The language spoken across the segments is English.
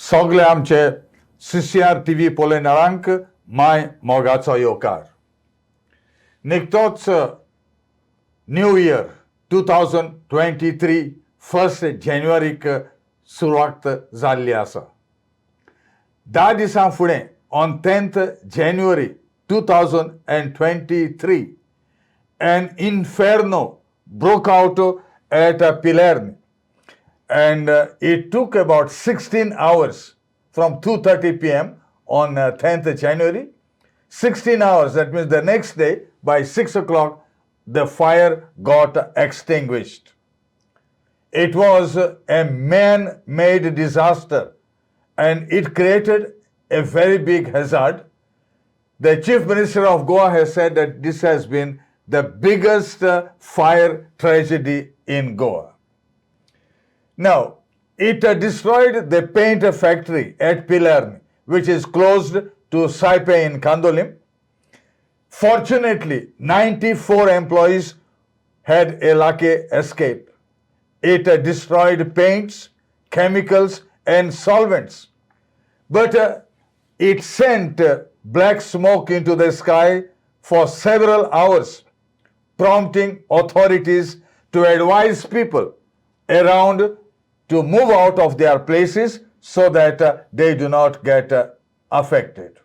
सगळे आमचे CCR TV पळयणाऱ्यांक my मोगाचो येवकार. निकतोच न्यू इयर 2023 1 जानेवारीक सुरवात जाल्ली आसा. 10 दिसां फुडें on 10th January 2023 an inferno broke out at Preparedness, and it took about 16 hours from 2:30 p.m. on 10th January. 16 hours, that means the next day by 6 o'clock the fire got extinguished. It was a man-made disaster and it created a very big hazard. The Chief Minister of Goa has said that this has been the biggest fire tragedy in Goa. Now, it destroyed the paint factory at Preparedness, which is closed to Saipan in Kandolim. Fortunately, 94 employees had a lucky escape. It destroyed paints, chemicals, and solvents. But it sent black smoke into the sky for several hours, prompting authorities to advise people around to move out of their places so that they do not get affected.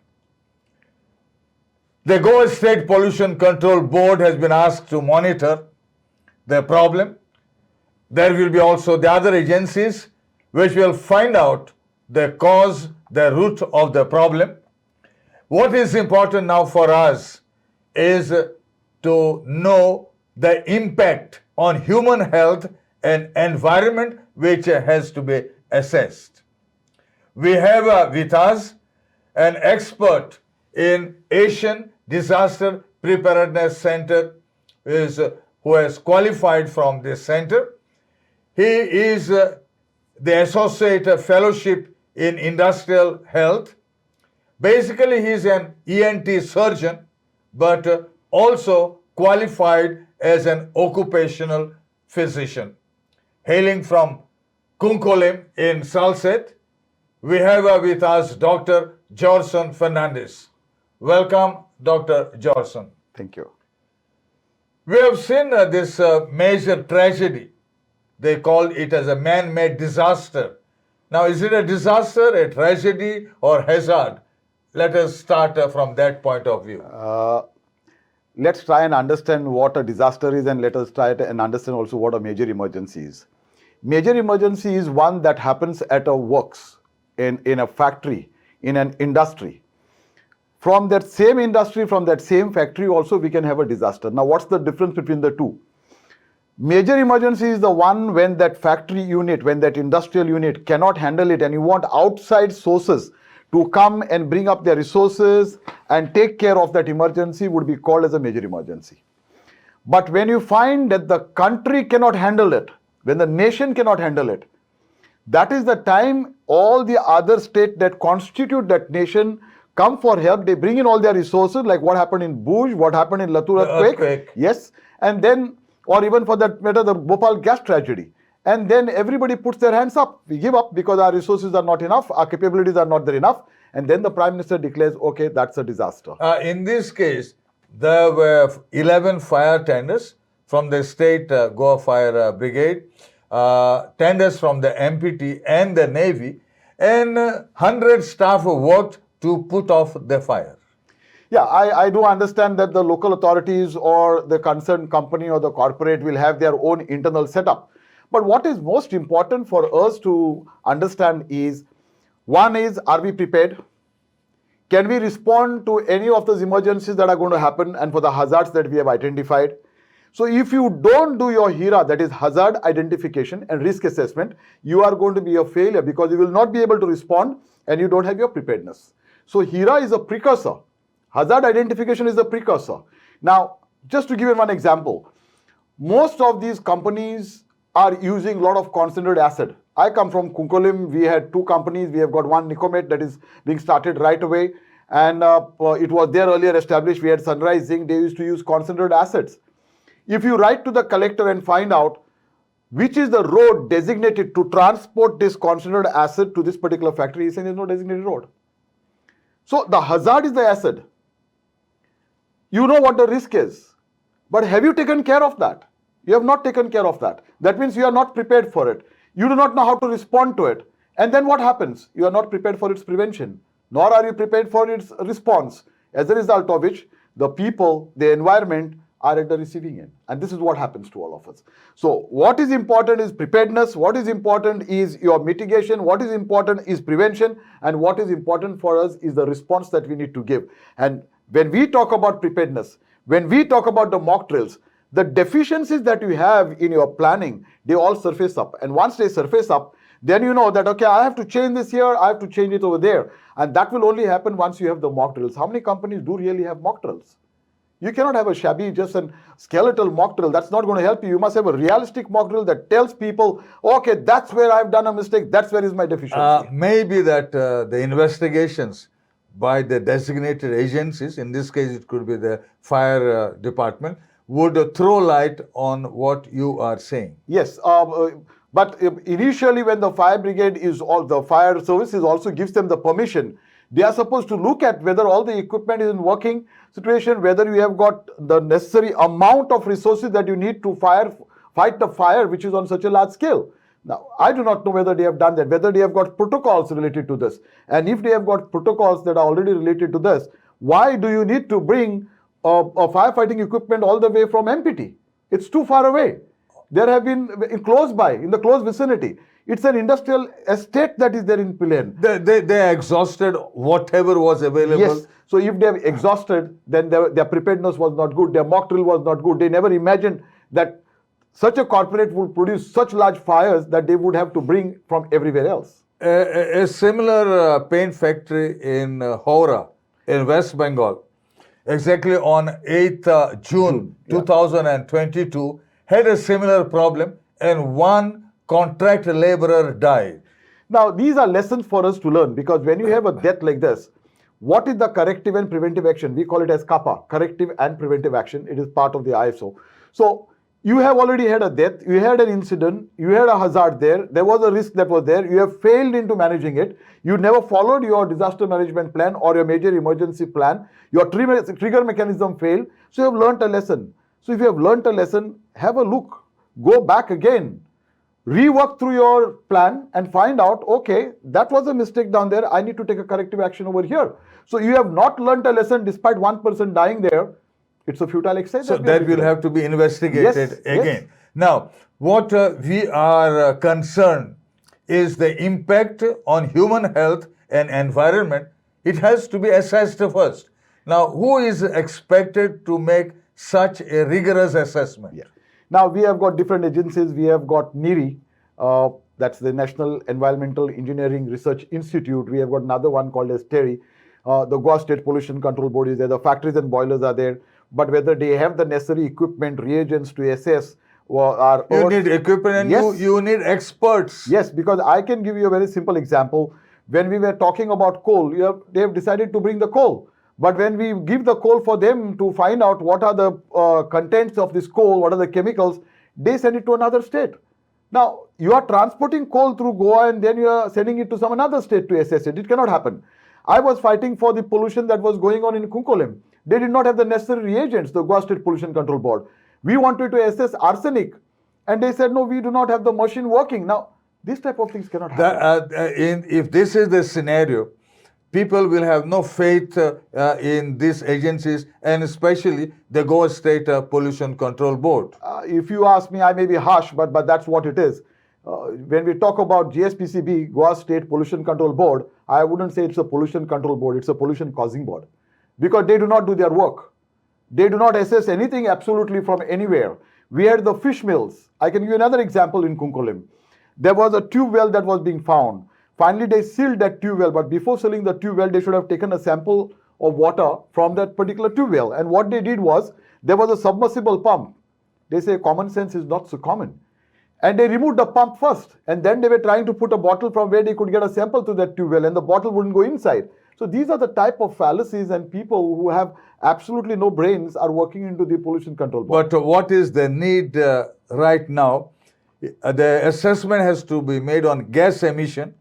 The Goa State Pollution Control Board has been asked to monitor the problem. There will be also the other agencies which will find out the cause, the root of the problem. What is important now for us is to know the impact on human health and environment which has to be assessed. We have with us an expert in Asian Disaster Preparedness Center who has qualified from this center. He is the Associate Fellowship in Industrial Health. Basically, he is an ENT surgeon, but also qualified as an occupational physician. Hailing from Kunkolim in Salset, we have with us Dr. Jorson Fernandes. Welcome, Dr. Jorson. Thank you. We have seen this major tragedy. They call it as a man-made disaster. Now, is it a disaster, a tragedy, or hazard? Let us start from that point of view. Let's try and understand what a disaster is, and let us try and understand also what a major emergency is. Major emergency is one that happens at a works, in a factory, in an industry. From that same industry, from that same factory also we can have a disaster. Now, what's the difference between the two? Major emergency is the one when that factory unit, when that industrial unit cannot handle it and you want outside sources to come and bring up their resources and take care of that emergency would be called as a major emergency. But when you find that the country cannot handle it, when the nation cannot handle it, that is the time all the other states that constitute that nation come for help. They bring in all their resources, like what happened in Bhuj, what happened in Latur earthquake. Yes, and then, or even for that matter, the Bhopal gas tragedy. And then everybody puts their hands up. We give up because our resources are not enough, our capabilities are not there enough. And then the Prime Minister declares, okay, that's a disaster. In this case, there were 11 fire tenders from the state Goa Fire Brigade, tenders from the MPT and the Navy, and 100 staff worked to put off the fire. Yeah, I do understand that the local authorities or the concerned company or the corporate will have their own internal setup. But what is most important for us to understand is, one is, are we prepared? Can we respond to any of those emergencies that are going to happen and for the hazards that we have identified? So if you don't do your HIRA, that is hazard identification and risk assessment, you are going to be a failure because you will not be able to respond and you don't have your preparedness. So HIRA is a precursor. Hazard identification is a precursor. Now, just to give you one example, most of these companies are using a lot of concentrated acid. I come from Kunkolim. We had two companies. We have got one Nicomet that is being started right away. And it was there earlier established. We had Sunrise Zinc. They used to use concentrated acids. If you write to the collector and find out which is the road designated to transport this considered acid to this particular factory? He's saying there's no designated road. So the hazard is the acid. You know what the risk is. But have you taken care of that? You have not taken care of that. That means you are not prepared for it. You do not know how to respond to it. And then what happens? You are not prepared for its prevention, nor are you prepared for its response. As a result of which, the people, the environment are at the receiving end. And this is what happens to all of us. So what is important is preparedness. What is important is your mitigation. What is important is prevention. And what is important for us is the response that we need to give. And when we talk about preparedness, when we talk about the mock drills, the deficiencies that you have in your planning, they all surface up. And once they surface up, then you know that, okay, I have to change this here, I have to change it over there. And that will only happen once you have the mock drills. How many companies do really have mock drills? You cannot have a shabby, just a skeletal mock drill. That's not going to help you. You must have a realistic mock drill that tells people, okay, that's where I've done a mistake, that's where is my deficiency. Maybe that the investigations by the designated agencies, in this case it could be the fire department, would throw light on what you are saying. Yes, but initially when the fire brigade is all, the fire services also gives them the permission, they are supposed to look at whether all the equipment is in working situation, whether you have got the necessary amount of resources that you need to fight the fire which is on such a large scale. Now, I do not know whether they have done that, whether they have got protocols related to this. And if they have got protocols that are already related to this, why do you need to bring a firefighting equipment all the way from MPT? It's too far away. There have been close by, in the close vicinity. It's an industrial estate that is there in Pilen. They exhausted whatever was available. Yes. So if they have exhausted, then their preparedness was not good, their mock drill was not good. They never imagined that such a corporate would produce such large fires that they would have to bring from everywhere else. A similar paint factory in Howrah, in West Bengal, exactly on 8th June 2022, had a similar problem, and one contract laborer died. Now, these are lessons for us to learn, because when you have a death like this, what is the corrective and preventive action? We call it as CAPA, corrective and preventive action. It is part of the ISO. So, you have already had a death, you had an incident, you had a hazard there was a risk that was there, you have failed into managing it, you never followed your disaster management plan or your major emergency plan, your trigger mechanism failed, so you have learnt a lesson. So if you have learnt a lesson, have a look, go back again, rework through your plan and find out, okay, that was a mistake down there, I need to take a corrective action over here. So you have not learnt a lesson despite one person dying there. It's a futile exercise. So that will have to be investigated again. Yes. Now, what we are concerned is the impact on human health and environment. It has to be assessed first. Now, who is expected to make such a rigorous assessment? Yeah. Now, we have got different agencies. We have got NERI, that's the National Environmental Engineering Research Institute. We have got another one called as TERI. The Goa State Pollution Control Board is there. The factories and boilers are there. But whether they have the necessary equipment, reagents to assess you need equipment and yes. you need experts. Yes, because I can give you a very simple example. When we were talking about coal, they have decided to bring the coal. But when we give the coal for them to find out what are the contents of this coal, what are the chemicals, they send it to another state. Now, you are transporting coal through Goa and then you are sending it to some another state to assess it. It cannot happen. I was fighting for the pollution that was going on in Kunkolem. They did not have the necessary reagents, the Goa State Pollution Control Board. We wanted to assess arsenic and they said, no, we do not have the machine working. Now, this type of things cannot happen. If this is the scenario, people will have no faith in these agencies and especially the Goa State Pollution Control Board. If you ask me, I may be harsh, but that's what it is. When we talk about GSPCB, Goa State Pollution Control Board, I wouldn't say it's a pollution control board, it's a pollution causing board. Because they do not do their work. They do not assess anything absolutely from anywhere. We had the fish mills. I can give you another example in Kunkolem. There was a tube well that was being found. Finally, they sealed that tube well, but before sealing the tube well, they should have taken a sample of water from that particular tube well. And what they did was, there was a submersible pump. They say common sense is not so common. And they removed the pump first. And then they were trying to put a bottle from where they could get a sample to that tube well, and the bottle wouldn't go inside. So these are the type of fallacies, and people who have absolutely no brains are working into the pollution control board. But what is the need right now The assessment has to be made on gas emission,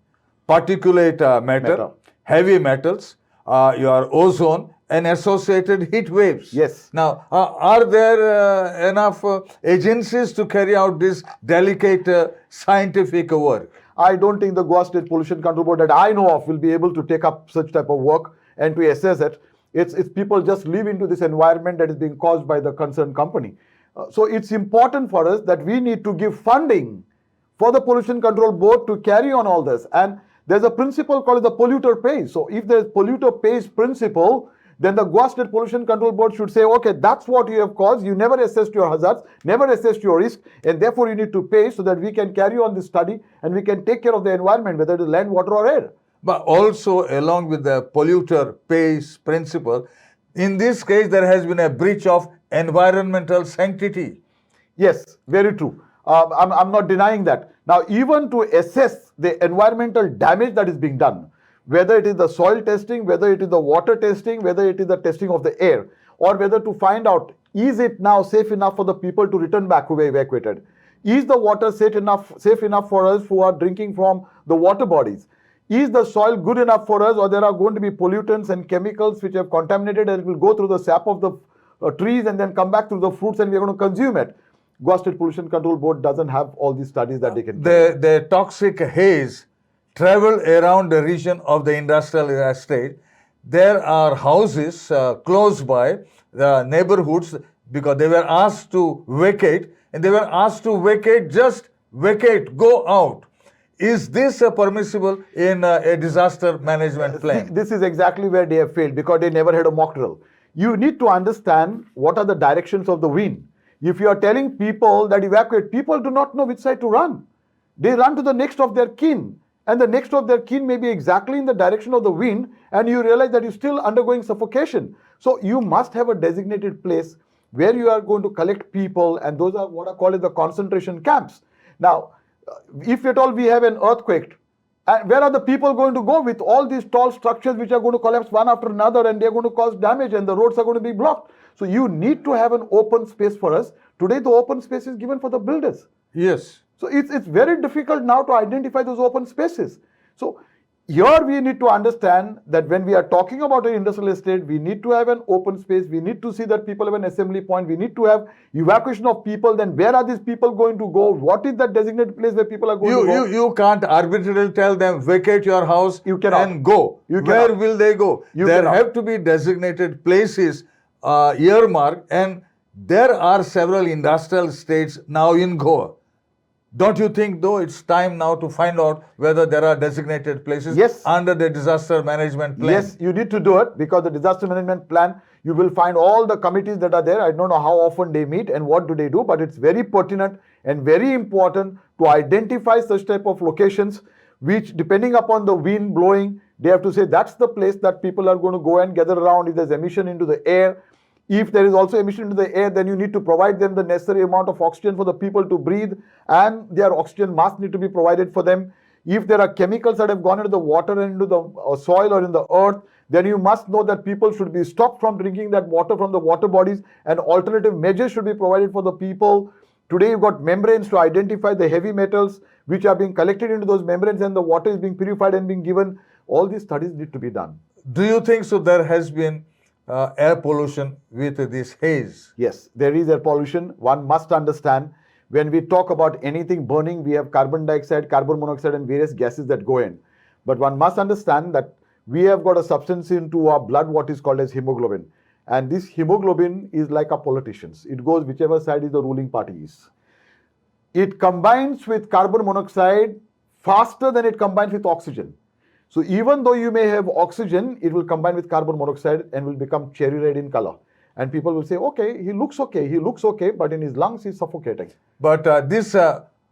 particulate matter, Matter. heavy metals, your ozone, and associated heat waves. Yes. Now, are there enough agencies to carry out this delicate scientific work? I don't think the Goa State Pollution Control Board that I know of will be able to take up such type of work and to assess it. It's people just live into this environment that is being caused by the concerned company. So it's important for us that we need to give funding for the Pollution Control Board to carry on all this. And there's a principle called the polluter pays. So if there's polluter pays principle, then the Goa State Pollution Control Board should say, okay, that's what you have caused. You never assessed your hazards, never assessed your risk, and therefore you need to pay so that we can carry on this study and we can take care of the environment, whether it is land, water, or air. But also, along with the polluter pays principle, in this case, there has been a breach of environmental sanctity. Yes, very true. I'm not denying that. Now, even to assess the environmental damage that is being done, whether it is the soil testing, whether it is the water testing, whether it is the testing of the air, or whether to find out, is it now safe enough for the people to return back who were evacuated? Is the water safe enough for us who are drinking from the water bodies? Is the soil good enough for us, or there are going to be pollutants and chemicals which have contaminated and it will go through the sap of the trees and then come back through the fruits and we are going to consume it? Goa State Pollution Control Board doesn't have all these studies that they can do. The toxic haze travel around the region of the industrial estate. There are houses close by the neighborhoods because they were asked to vacate, and they were asked to vacate, just vacate, go out. Is this permissible in a disaster management plan? This is exactly where they have failed because they never had a mock drill. You need to understand what are the directions of the wind. If you are telling people that evacuate, people do not know which side to run. They run to the next of their kin, and the next of their kin may be exactly in the direction of the wind, and you realize that you're still undergoing suffocation. So you must have a designated place where you are going to collect people, and those are what are called as the concentration camps. Now, if at all we have an earthquake, where are the people going to go with all these tall structures which are going to collapse one after another, and they're going to cause damage and the roads are going to be blocked? So you need to have an open space for us. Today the open space is given for the builders. Yes. So it's very difficult now to identify those open spaces. So here we need to understand that when we are talking about an industrial estate, we need to have an open space. We need to see that people have an assembly point. We need to have evacuation of people. Then where are these people going to go? What is that designated place where people are going to go? You can't arbitrarily tell them vacate your house and go. Where will they go? There have to be designated places earmarked, and there are several industrial estates now in Goa. Don't you think, though, it's time now to find out whether there are designated places under the disaster management plan? Yes, you need to do it because the disaster management plan, you will find all the committees that are there. I don't know how often they meet and what do they do, but it's very pertinent and very important to identify such type of locations which, depending upon the wind blowing, they have to say that's the place that people are going to go and gather around. If there's emission into the air, if there is also emission into the air, then you need to provide them the necessary amount of oxygen for the people to breathe, and their oxygen masks need to be provided for them. If there are chemicals that have gone into the water and into the soil or in the earth, then you must know that people should be stopped from drinking that water from the water bodies, and alternative measures should be provided for the people. Today you've got membranes to identify the heavy metals which are being collected into those membranes, and the water is being purified and being given. All these studies need to be done. Do you think so there has been air pollution with this haze? Yes, there is air pollution. One must understand, when we talk about anything burning, we have carbon dioxide, carbon monoxide, and various gases that go in. But one must understand that we have got a substance into our blood what is called as hemoglobin. And this hemoglobin is like a politician's. It goes whichever side is the ruling party is. It combines with carbon monoxide faster than it combines with oxygen. So even though you may have oxygen, it will combine with carbon monoxide and will become cherry red in color. And people will say, okay, he looks okay, but in his lungs he's suffocating. But these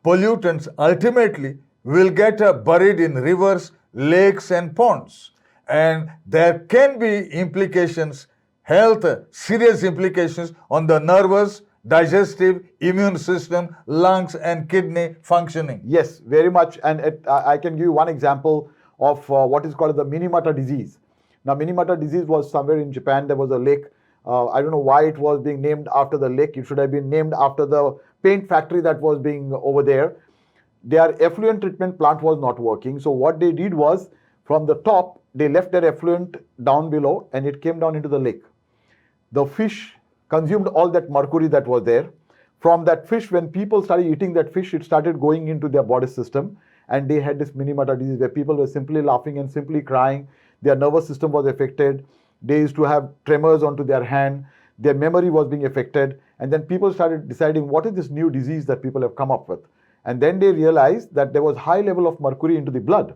pollutants ultimately will get buried in rivers, lakes and ponds. And there can be implications, serious implications on the nervous, digestive, immune system, lungs and kidney functioning. Yes, very much. And I can give you one example of what is called the Minimata disease. Now, Minimata disease was somewhere in Japan. There was a lake. I don't know why it was being named after the lake. It should have been named after the paint factory that was being over there. Their effluent treatment plant was not working. So what they did was, from the top, they left their effluent down below and it came down into the lake. The fish consumed all that mercury that was there. From that fish, when people started eating that fish, it started going into their body system, and they had this Minimata disease where people were simply laughing and simply crying. Their nervous system was affected. They used to have tremors onto their hand. Their memory was being affected. And then people started deciding, what is this new disease that people have come up with? And then they realized that there was high level of mercury into the blood.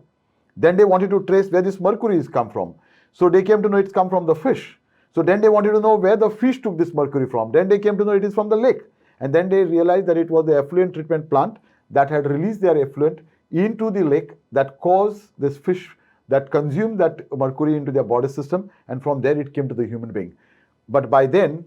Then they wanted to trace where this mercury has come from. So they came to know it's come from the fish. So then they wanted to know where the fish took this mercury from. Then they came to know it is from the lake. And then they realized that it was the effluent treatment plant that had released their effluent into the lake that caused this fish that consumed that mercury into their body system, and from there it came to the human being. But by then,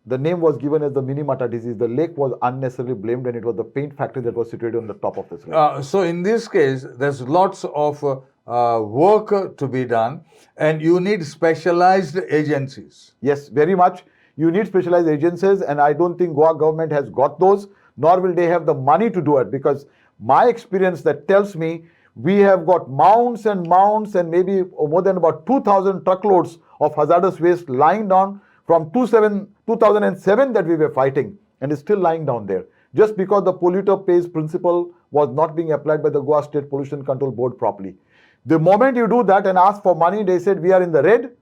the name was given as the Minimata disease. The lake was unnecessarily blamed, and it was the paint factory that was situated on the top of this lake. So in this case, there's lots of work to be done, and you need specialized agencies. Yes, very much. You need specialized agencies, and I don't think Goa government has got those, nor will they have the money to do it, because my experience that tells me we have got mounds and maybe more than about 2,000 truckloads of hazardous waste lying down from 2007 that we were fighting, and is still lying down there, just because the polluter pays principle was not being applied by the Goa State Pollution Control Board properly. The moment you do that and ask for money, they said we are in the red.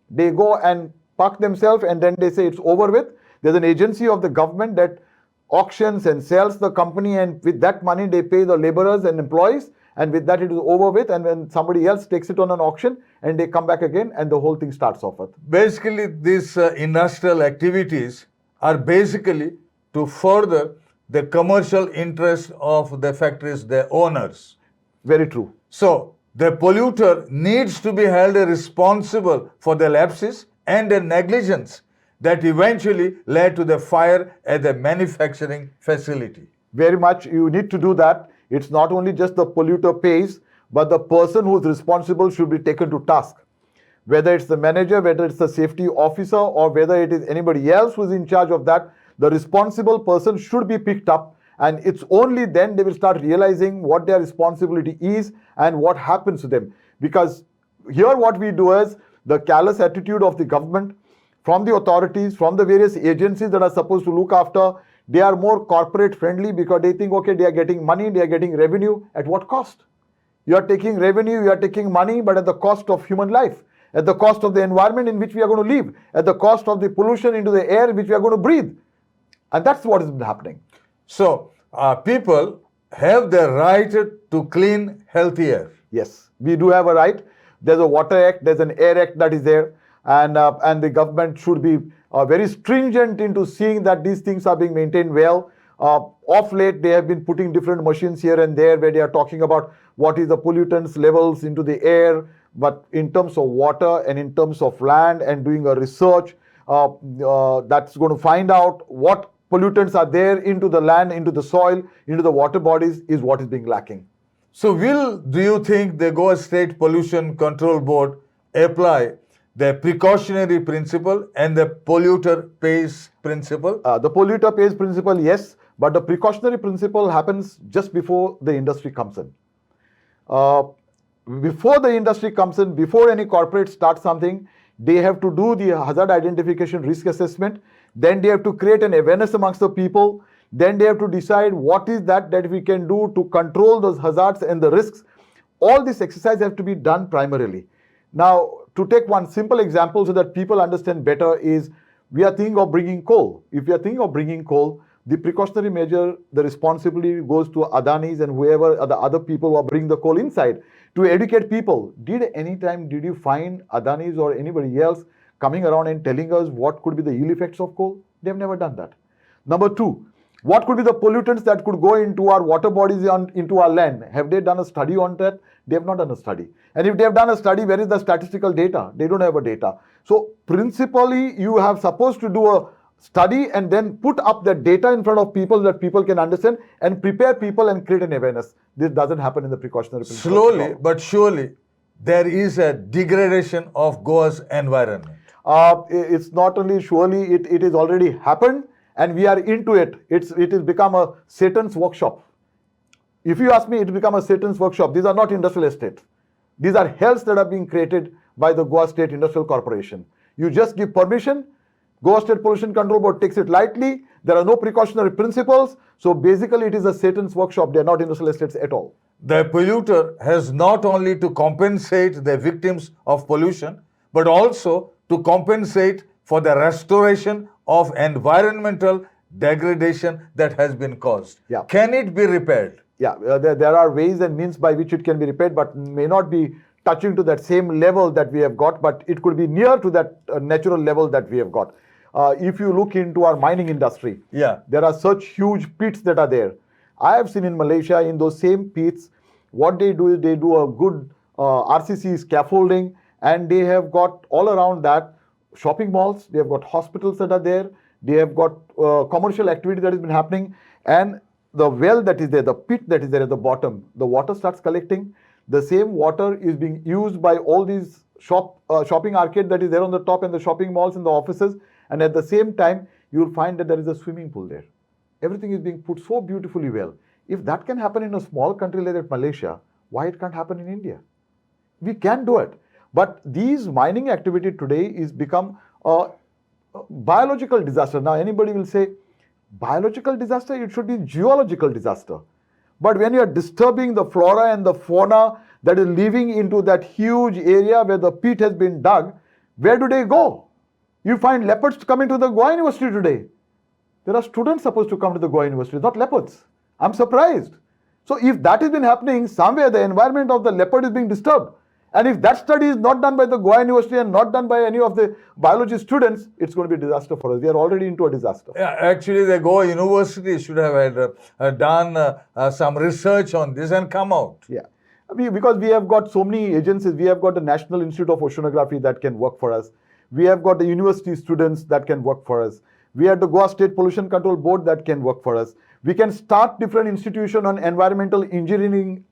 They go and park themselves, and then they say it's over with. There's an agency of the government that auctions and sells the company, and with that money they pay the laborers and employees, and with that it is over with. And when somebody else takes it on an auction, and they come back again, and the whole thing starts off with. Basically, these industrial activities are basically to further the commercial interest of the factories, their owners. Very true. So the polluter needs to be held responsible for the lapses and the negligence that eventually led to the fire at the manufacturing facility. Very much you need to do that. It's not only just the polluter pays, but the person who is responsible should be taken to task. Whether it's the manager, whether it's the safety officer, or whether it is anybody else who is in charge of that, the responsible person should be picked up, and it's only then they will start realizing what their responsibility is and what happens to them. Because here what we do is the callous attitude of the government, from the authorities, from the various agencies that are supposed to look after, they are more corporate friendly because they think, okay, they are getting money, they are getting revenue. At what cost? You are taking revenue, you are taking money, but at the cost of human life, at the cost of the environment in which we are going to live, at the cost of the pollution into the air which we are going to breathe. And that's what is happening. So people have the right to clean, healthy air. Yes, we do have a right. There's a Water Act, there's an Air Act that is there, and the government should be very stringent into seeing that these things are being maintained well. Of late, they have been putting different machines here and there where they are talking about what is the pollutants levels into the air, but in terms of water and in terms of land, and doing a research that's going to find out what pollutants are there into the land, into the soil, into the water bodies, is what is being lacking. So do you think the Goa State Pollution Control Board apply the precautionary principle and the polluter pays principle? The polluter pays principle, yes, but the precautionary principle happens just before the industry comes in. Before the industry comes in, before any corporate starts something, they have to do the hazard identification risk assessment. Then they have to create an awareness amongst the people. Then they have to decide what is that we can do to control those hazards and the risks. All this exercise have to be done primarily. Now, to take one simple example so that people understand better is, we are thinking of bringing coal. If we are thinking of bringing coal, the precautionary measure, the responsibility goes to Adanis and whoever are the other people who are bringing the coal inside to educate people. Did you find Adanis or anybody else coming around and telling us what could be the ill effects of coal? They have never done that. Number two, what could be the pollutants that could go into our water bodies and into our land? Have they done a study on that? They have not done a study. And if they have done a study, where is the statistical data? They don't have a data. So principally, you have supposed to do a study and then put up the data in front of people so that people can understand and prepare people and create an awareness. This doesn't happen in the precautionary principle. Slowly but surely, there is a degradation of Goa's environment. It's not only surely, it is already happened, and we are into it. It has become a Satan's workshop. If you ask me, it has become a Satan's workshop. These are not industrial estates. These are hells that are being created by the Goa State Industrial Corporation. You just give permission, Goa State Pollution Control Board takes it lightly, there are no precautionary principles, so basically it is a Satan's workshop. They are not industrial estates at all. The polluter has not only to compensate the victims of pollution, but also to compensate for the restoration of environmental degradation that has been caused. Yeah. Can it be repaired? Yeah, there are ways and means by which it can be repaired, but may not be touching to that same level that we have got, but it could be near to that natural level that we have got. If you look into our mining industry, Yeah. there are such huge pits that are there. I have seen in Malaysia, in those same pits, what they do is they do a good RCC scaffolding, and they have got all around that shopping malls, they have got hospitals that are there, they have got commercial activity that has been happening, and the well that is there, the pit that is there at the bottom, the water starts collecting. The same water is being used by all these shopping arcade that is there on the top, and the shopping malls and the offices, and at the same time you will find that there is a swimming pool there. Everything is being put so beautifully well. If that can happen in a small country like that, Malaysia, why it can't happen in India? We can do it. But these mining activity today is become a biological disaster. Now anybody will say, biological disaster, it should be geological disaster. But when you are disturbing the flora and the fauna that is living into that huge area where the pit has been dug, where do they go? You find leopards coming to the Goa University today. There are students supposed to come to the Goa University, not leopards. I'm surprised. So if that has been happening, somewhere the environment of the leopard is being disturbed. And if that study is not done by the Goa University and not done by any of the biology students, it's going to be a disaster for us. We are already into a disaster. Yeah, actually, the Goa University should have had, done some research on this and come out. Yeah. Because we have got so many agencies. We have got the National Institute of Oceanography that can work for us. We have got the university students that can work for us. We have the Goa State Pollution Control Board that can work for us. We can start different institutions on environmental engineering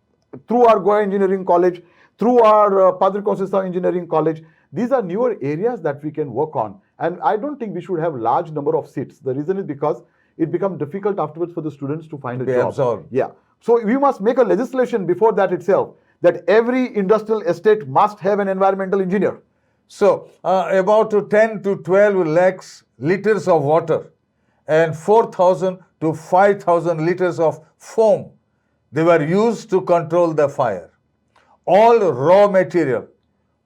through our Goa Engineering College, through our Padre Conceição Engineering College. These are newer areas that we can work on. And I don't think we should have large number of seats. The reason is because it becomes difficult afterwards for the students to find a job. Absorbed. Yeah. So we must make a legislation before that itself, that every industrial estate must have an environmental engineer. So, about 10 to 12 lakhs liters of water and 4,000 to 5,000 liters of foam, they were used to control the fire. All raw material,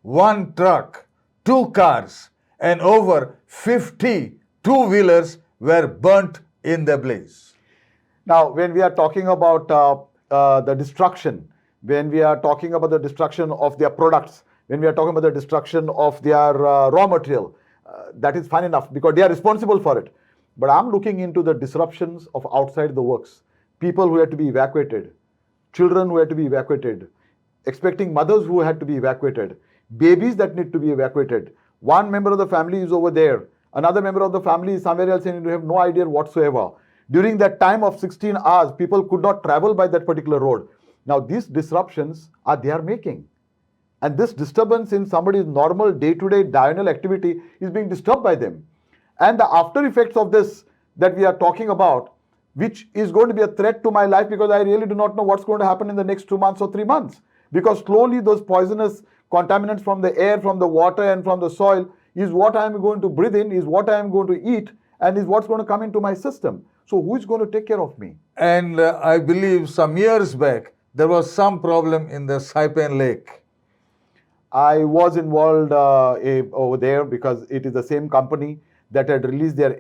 one truck, 2 cars, and over 50 two-wheelers were burnt in the blaze. Now, when we are talking about the destruction, when we are talking about the destruction of their products, when we are talking about the destruction of their raw material, that is fine enough because they are responsible for it. But I'm looking into the disruptions of outside the works. People who had to be evacuated, children who had to be evacuated, expecting mothers who had to be evacuated, babies that need to be evacuated. One member of the family is over there. Another member of the family is somewhere else and you have no idea whatsoever. During that time of 16 hours, people could not travel by that particular road. Now, these disruptions they are making. And this disturbance in somebody's normal day-to-day diurnal activity is being disturbed by them. And the after effects of this that we are talking about, which is going to be a threat to my life because I really do not know what's going to happen in the next 2 months or 3 months. Because slowly those poisonous contaminants from the air, from the water and from the soil is what I am going to breathe in, is what I am going to eat, and is what's going to come into my system. So who is going to take care of me? And I believe some years back, there was some problem in the Saipan Lake. I was involved over there because it is the same company that had released their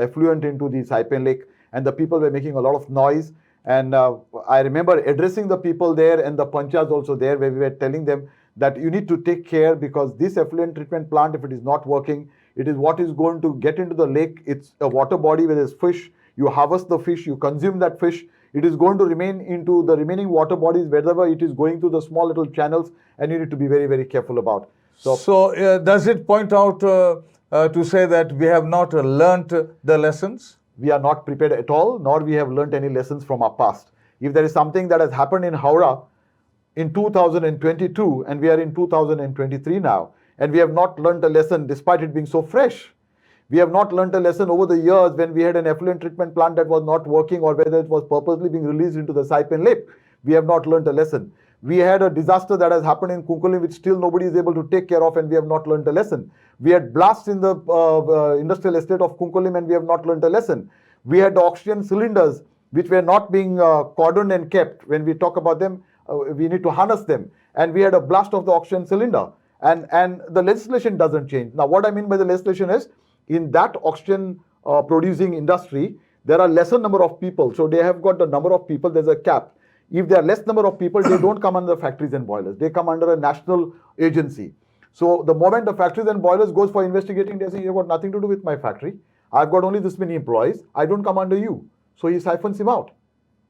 effluent into the Saipan Lake, and the people were making a lot of noise. And I remember addressing the people there and the panchas also there, where we were telling them that you need to take care because this effluent treatment plant, if it is not working, it is what is going to get into the lake. It's a water body where there's fish. You harvest the fish, you consume that fish. It is going to remain into the remaining water bodies wherever it is going through the small little channels, and you need to be very, very careful about. So does it point out to say that we have not learnt the lessons? We are not prepared at all, nor we have learnt any lessons from our past. If there is something that has happened in Howrah in 2022, and we are in 2023 now, and we have not learnt a lesson despite it being so fresh, We have not learnt a lesson over the years when we had an effluent treatment plant that was not working, or whether it was purposely being released into the Saipan Lake. We have not learnt a lesson. We had a disaster that has happened in Kunkulim which still nobody is able to take care of, and we have not learnt a lesson. We had blasts in the industrial estate of Kunkulim, and we have not learnt a lesson. We had the oxygen cylinders which were not being cordoned and kept. When we talk about them, we need to harness them. And we had a blast of the oxygen cylinder. And the legislation doesn't change. Now, what I mean by the legislation is, in that oxygen producing industry, there are lesser number of people. So they have got the number of people, there's a cap. If there are less number of people, they don't come under the factories and boilers. They come under a national agency. So the moment the factories and boilers goes for investigating, they say, you've got nothing to do with my factory. I've got only this many employees. I don't come under you. So he siphons him out.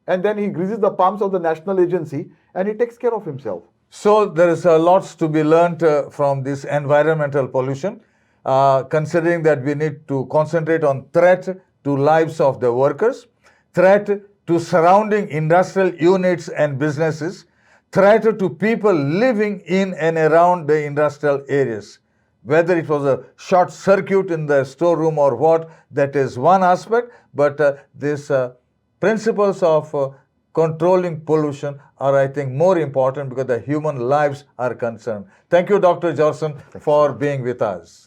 And then he greases the palms of the national agency and he takes care of himself. So there is lots to be learnt from this environmental pollution, considering that we need to concentrate on threat to lives of the workers, threat to surrounding industrial units and businesses, threat to people living in and around the industrial areas. Whether it was a short circuit in the storeroom or what, that is one aspect, but these principles of controlling pollution are, I think, more important because the human lives are concerned. Thank you, Dr. Jorson, for being with us.